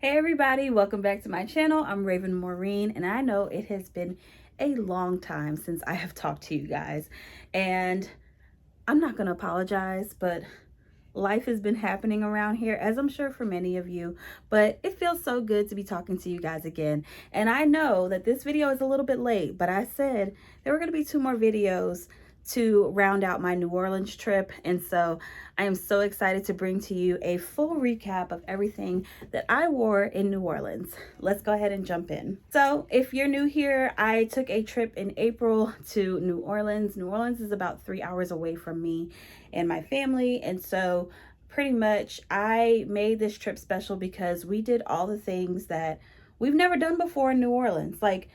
Hey everybody, welcome back to my channel. I'm Raven Maureen, and I know it has been a long time since I have talked to you guys, and I'm not going to apologize, but life has been happening around here, as I'm sure for many of you, but it feels so good to be talking to you guys again. And I know that this video is a little bit late, but I said there were going to be 2 more videos to round out my New Orleans trip, and so I am so excited to bring to you a full recap of everything that I wore in New Orleans. Let's go ahead and jump in. So if you're new here, I took a trip in April to New Orleans. New Orleans is about 3 hours away from me and my family, and so pretty much I made this trip special because we did all the things that we've never done before in New Orleans. Like,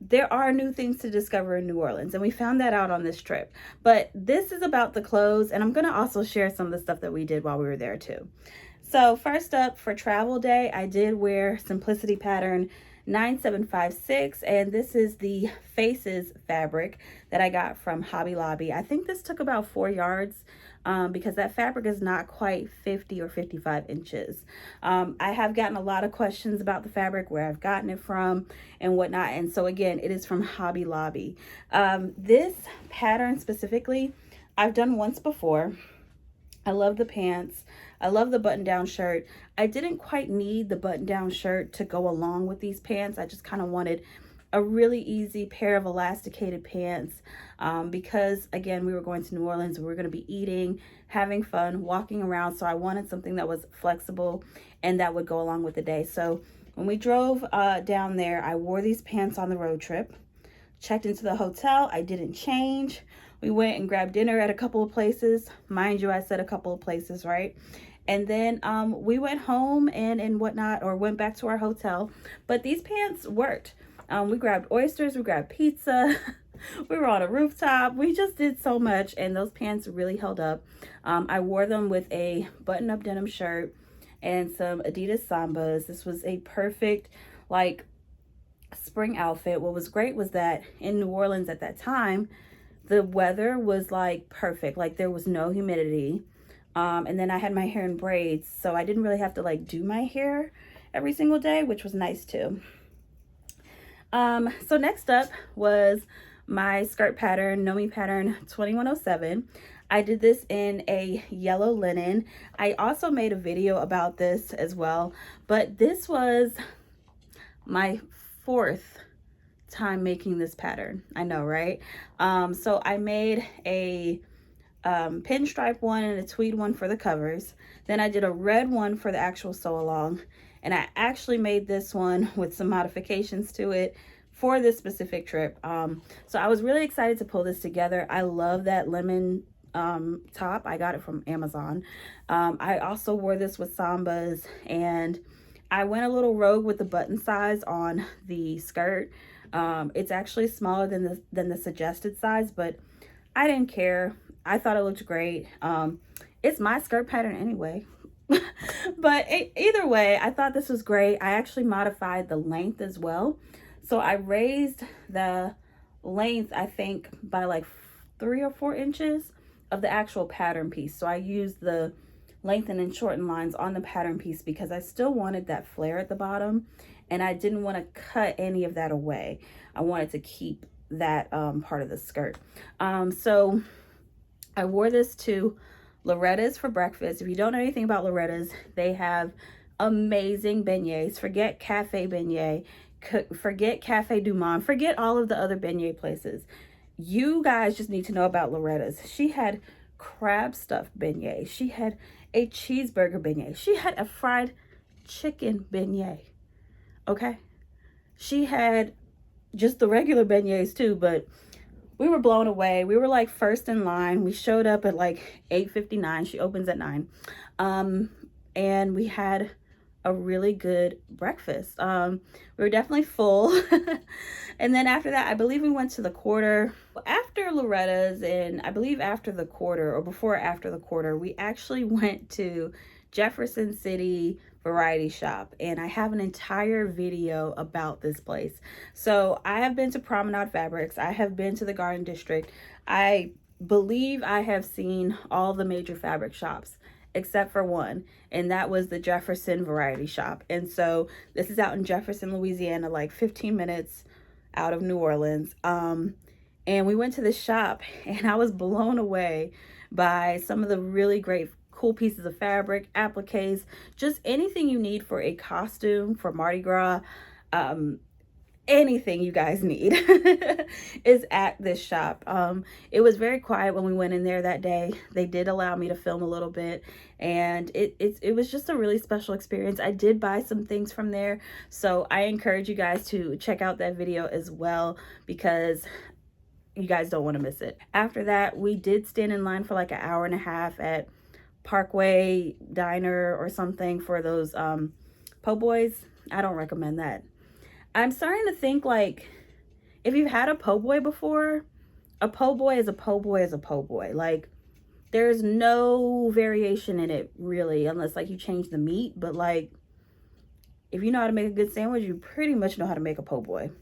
there are new things to discover in New Orleans, and we found that out on this trip. But this is about the clothes, and I'm going to also share some of the stuff that we did while we were there too. So first up, for travel day, I did wear Simplicity pattern 9756, and this is the Faces fabric that I got from Hobby Lobby. I think this took about 4 yards because that fabric is not quite 50 or 55 inches. I have gotten a lot of questions about the fabric, where I've gotten it from and whatnot, and so again, it is from Hobby Lobby. This pattern specifically, I've done once before. I love the pants. I love the button-down shirt. I didn't quite need the button-down shirt to go along with these pants. I just kind of wanted a really easy pair of elasticated pants because, again, we were going to New Orleans. We were going to be eating, having fun, walking around. So I wanted something that was flexible and that would go along with the day. So when we drove down there, I wore these pants on the road trip, checked into the hotel. I didn't change. We went and grabbed dinner at a couple of places. Mind you, I said a couple of places, right? And then we went home and whatnot, or went back to our hotel. But these pants worked. We grabbed oysters, we grabbed pizza, we were on a rooftop. We just did so much, and those pants really held up. I wore them with a button-up denim shirt and some Adidas Sambas. This was a perfect, like, spring outfit. What was great was that in New Orleans at that time, the weather was like perfect. Like, there was no humidity. And then I had my hair in braids, so I didn't really have to like do my hair every single day, which was nice too. So next up was my skirt pattern, Nomi pattern 2107. I did this in a yellow linen. I also made a video about this as well, but this was my 4th time making this pattern. I know, right? So I made a pinstripe one and a tweed one for the covers. Then I did a red one for the actual sew along, and I actually made this one with some modifications to it for this specific trip. So I was really excited to pull this together. I love that lemon top. I got it from Amazon. I also wore this with Sambas, and I went a little rogue with the button size on the skirt. It's actually smaller than the suggested size, but I didn't care. I thought it looked great. It's my skirt pattern anyway. But either way, I thought this was great. I actually modified the length as well. So I raised the length, I think, by like 3 or 4 inches of the actual pattern piece. So I used the lengthen and shorten lines on the pattern piece because I still wanted that flare at the bottom, and I didn't want to cut any of that away. I wanted to keep that part of the skirt. So I wore this to Loretta's for breakfast. If you don't know anything about Loretta's, they have amazing beignets. Forget Cafe Beignet, forget Cafe Du Monde, forget all of the other beignet places. You guys just need to know about Loretta's. She had crab stuffed beignet. She had a cheeseburger beignet. She had a fried chicken beignet. Okay? She had just the regular beignets too, but we were blown away. We were like first in line. We showed up at like 8:59. She opens at 9. And we had a really good breakfast. We were definitely full. And then after that, I believe we went to the Quarter. After Loretta's, and I believe after the Quarter, or before or after the Quarter, we actually went to Jefferson City Variety Shop, and I have an entire video about this place. So I have been to Promenade Fabrics. I have been to the Garden District. I believe I have seen all the major fabric shops except for one, and that was the Jefferson Variety Shop. And so this is out in Jefferson, Louisiana, like 15 minutes out of New Orleans. And we went to this shop, and I was blown away by some of the really great cool pieces of fabric, appliques, just anything you need for a costume for Mardi Gras. Anything you guys need is at this shop. It was very quiet when we went in there that day. They did allow me to film a little bit, and it was just a really special experience. I did buy some things from there, so I encourage you guys to check out that video as well, because you guys don't want to miss it. After that, we did stand in line for like an hour and a half at Parkway Diner or something for those po' boys. I don't recommend that. I'm starting to think, like, if you've had a po' boy before, a po' boy is a po' boy is a po' boy. Like, there's no variation in it, really, unless, like, you change the meat. But, like, if you know how to make a good sandwich, you pretty much know how to make a po' boy.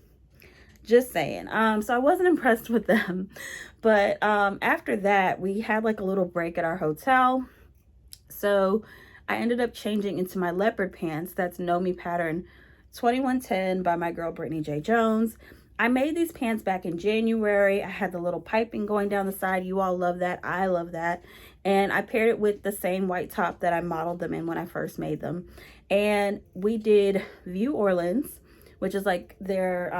Just saying. So I wasn't impressed with them. But after that, we had, like, a little break at our hotel. So I ended up changing into my leopard pants. That's Know Me pattern 2110 by my girl Brittany J. Jones. I made these pants back in January. I had the little piping going down the side. You all love that. I love that. And I paired it with the same white top that I modeled them in when I first made them. And we did View Orleans, which is like their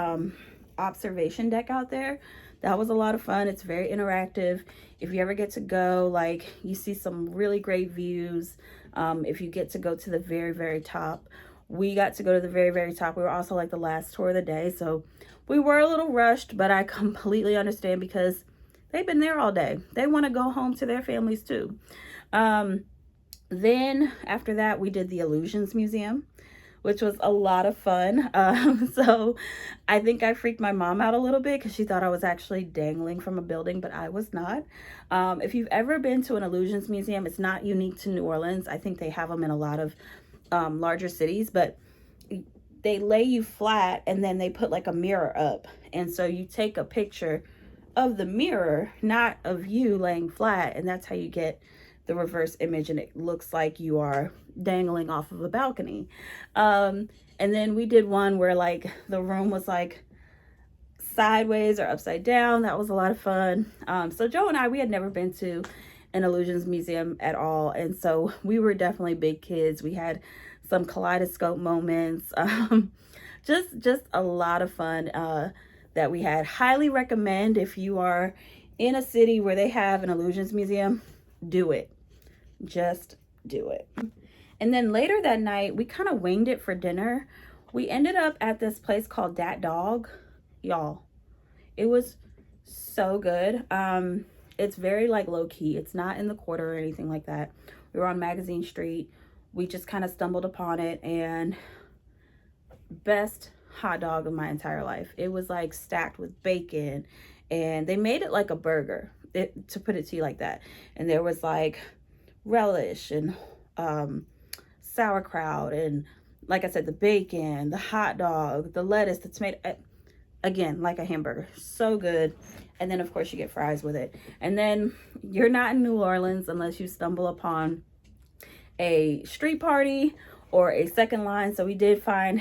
observation deck out there. That was a lot of fun. It's very interactive. If you ever get to go, like, you see some really great views. If you get to go to the very, very top. We got to go to the very, very top. We were also like the last tour of the day, so we were a little rushed, but I completely understand because they've been there all day. They want to go home to their families too. Then after that, we did the Illusions Museum, which was a lot of fun. So I think I freaked my mom out a little bit because she thought I was actually dangling from a building, but I was not. If you've ever been to an Illusions Museum, it's not unique to New Orleans. I think they have them in a lot of larger cities, but they lay you flat and then they put like a mirror up, and so you take a picture of the mirror, not of you laying flat, and that's how you get the reverse image, and it looks like you are dangling off of a balcony. And then we did one where like the room was like sideways or upside down. That was a lot of fun. So Joe and I, we had never been to an Illusions Museum at all, and so we were definitely big kids. We had some kaleidoscope moments, just a lot of fun that we had. Highly recommend, if you are in a city where they have an Illusions Museum, do it. Just do it. And then later that night, we kind of winged it for dinner. We ended up at this place called Dat Dog. Y'all, it was so good. It's very like low key. It's not in the quarter or anything like that. We were on Magazine Street. We just kind of stumbled upon it, and best hot dog of my entire life. It was like stacked with bacon, and they made it like a burger, to put it to you like that. And there was like relish and sauerkraut, and like I said, the bacon, the hot dog, the lettuce, the tomato, again, like a hamburger. So good. And then of course you get fries with it. And then you're not in New Orleans unless you stumble upon a street party or a second line. So we did find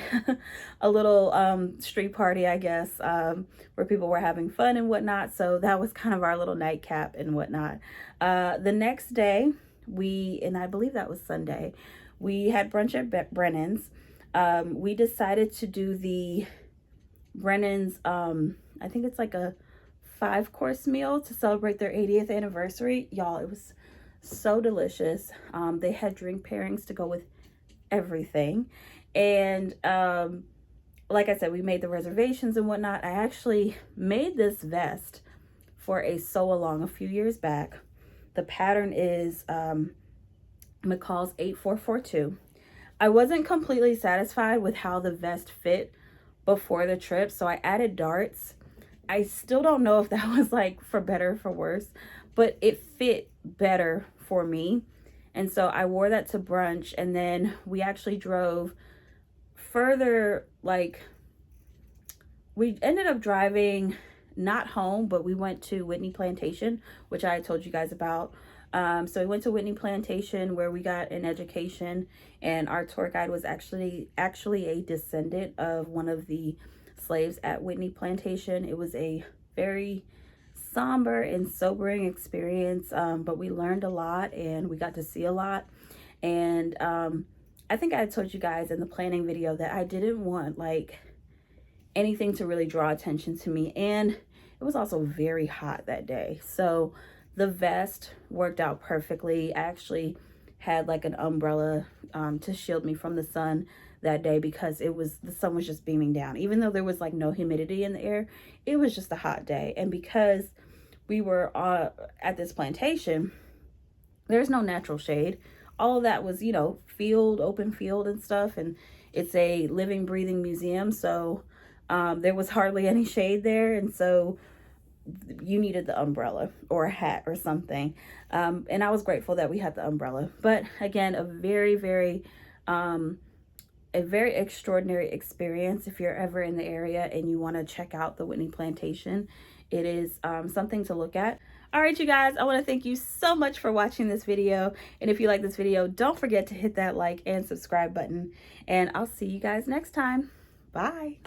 a little street party, I guess, where people were having fun and whatnot. So that was kind of our little nightcap and whatnot. The next day, and I believe that was Sunday, we had brunch at Brennan's. We decided to do the Brennan's, I think it's like a 5-course meal to celebrate their 80th anniversary. Y'all, it was so delicious. They had drink pairings to go with everything. And like I said, we made the reservations and whatnot. I actually made this vest for a sew-along a few years back. The pattern is McCall's 8442. I wasn't completely satisfied with how the vest fit before the trip, so I added darts. I still don't know if that was like for better or for worse, but it fit better for me. And so I wore that to brunch, and then we actually drove further. Like, we ended up driving not home, but we went to Whitney Plantation, which I told you guys about. So we went to Whitney Plantation where we got an education, and our tour guide was actually a descendant of one of the slaves at Whitney Plantation. It was a very somber and sobering experience, but we learned a lot and we got to see a lot. And I think I told you guys in the planning video that I didn't want like anything to really draw attention to me, and it was also very hot that day, so the vest worked out perfectly. I actually had like an umbrella to shield me from the sun that day because the sun was just beaming down. Even though there was like no humidity in the air, it was just a hot day. And because we were at this plantation, there's no natural shade. All of that was, you know, open field and stuff, and it's a living, breathing museum, so there was hardly any shade there, and so you needed the umbrella or a hat or something. And I was grateful that we had the umbrella. But again, a very extraordinary experience. If you're ever in the area and you want to check out the Whitney Plantation, it is something to look at. All right, you guys, I want to thank you so much for watching this video. And if you like this video, don't forget to hit that like and subscribe button. And I'll see you guys next time. Bye.